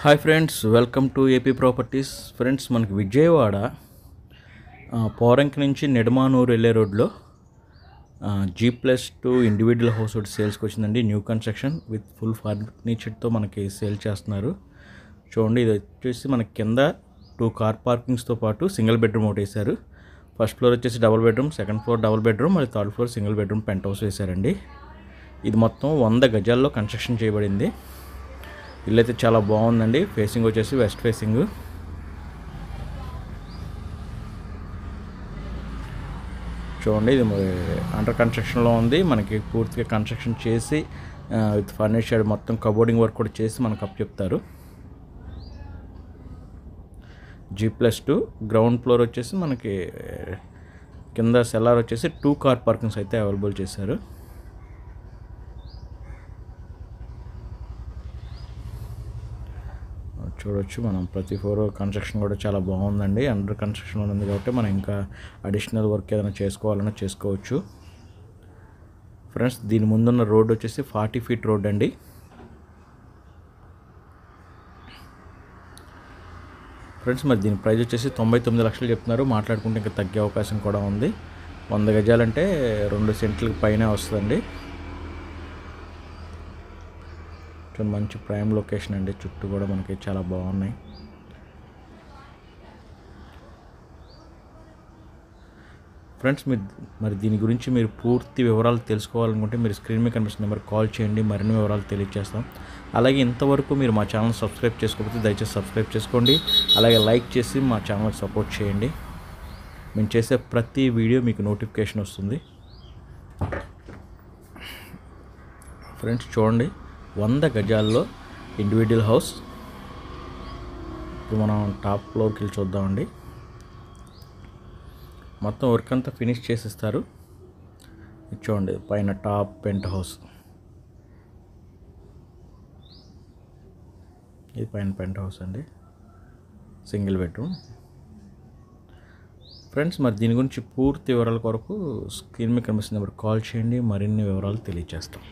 Hi friends, welcome to AP properties. Friends, మనకి విజయవాడ పోరంకి నుంచి నెడమానూరు వెళ్ళే రోడ్లో G+2 ఇండివిజువల్ హౌస్ ఒకటి సేల్స్కి వచ్చిందండి. న్యూ కన్స్ట్రక్షన్ విత్ ఫుల్ ఫర్నిచర్తో మనకి సేల్ చేస్తున్నారు. చూడండి, ఇది వచ్చేసి మనకి కింద 2 కార్ పార్కింగ్స్తో పాటు సింగిల్ బెడ్రూమ్ ఒకటి వేశారు. ఫస్ట్ ఫ్లోర్ వచ్చేసి double bedroom, second floor double bedroom, మరియు third floor single bedroom penthouse వేశారండి. ఇది మొత్తం 100 గజాల్లో కన్స్ట్రక్షన్ చేయబడింది. ఇల్లు అయితే చాలా బాగుందండి. ఫేసింగ్ వచ్చేసి వెస్ట్ ఫేసింగ్. చూడండి, ఇది అండర్ కన్స్ట్రక్షన్లో ఉంది. మనకి పూర్తిగా కన్స్ట్రక్షన్ చేసి విత్ ఫర్నిచర్ మొత్తం కబోర్డింగ్ వర్క్ కూడా చేసి మనకు అప్ చెప్తారు. G+2 గ్రౌండ్ ఫ్లోర్ వచ్చేసి మనకి కింద సెల్లార్ వచ్చేసి 2 కార్ పార్కింగ్స్ అయితే అవైలబుల్ చేశారు. చూడొచ్చు మనం ప్రతి ఫ్లోర్ కన్స్ట్రక్షన్ కూడా చాలా బాగుందండి. అండర్ కన్స్ట్రక్షన్ ఉంది కాబట్టి మనం ఇంకా అడిషనల్ వర్క్ ఏదైనా చేసుకోవాలన్నా చేసుకోవచ్చు. ఫ్రెండ్స్, దీని ముందున్న రోడ్ వచ్చేసి 40 ఫీట్ రోడ్ అండి. ఫ్రెండ్స్, మరి దీని ప్రైస్ వచ్చేసి 99 లక్షలు చెప్తున్నారు. మాట్లాడుకుంటే ఇంకా తగ్గే అవకాశం కూడా ఉంది. 100 గజాలంటే 2 సెంట్లకు పైనే వస్తుందండి. మంచి ప్రైమ్ లొకేషన్ అండి. చుట్టూ కూడా మనకి చాలా బాగున్నాయి. ఫ్రెండ్స్, మరి దీని గురించి మీరు పూర్తి వివరాలు తెలుసుకోవాలనుకుంటే మీరు స్క్రీన్ మీద కనిపిస్తున్న నెంబర్ కాల్ చేయండి. మరిన్ని వివరాలు తెలియజేస్తాం. అలాగే ఇంతవరకు మీరు మా ఛానల్ సబ్స్క్రైబ్ చేసుకోకపోతే దయచేసి సబ్స్క్రైబ్ చేసుకోండి. అలాగే లైక్ చేసి మా ఛానల్కి సపోర్ట్ చేయండి. మేము చేసే ప్రతి వీడియో మీకు నోటిఫికేషన్ వస్తుంది. ఫ్రెండ్స్, చూడండి, 100 గజాల్లో ఇండివిజువల్ హౌస్. ఇప్పుడు మనం టాప్ ఫ్లోర్కి వెళ్ళి చూద్దామండి. మొత్తం వర్క్ అంతా ఫినిష్ చేసిస్తారు. చూడండి, పైన టాప్ పెంట్ హౌస్. ఇది పైన పెంట్ హౌస్ అండి, సింగిల్ బెడ్రూమ్. ఫ్రెండ్స్, మరి దీని గురించి పూర్తి వివరాల కొరకు స్క్రీన్ మీద కనిపిస్తున్నప్పుడు కాల్ చేయండి. మరిన్ని వివరాలు తెలియజేస్తాం.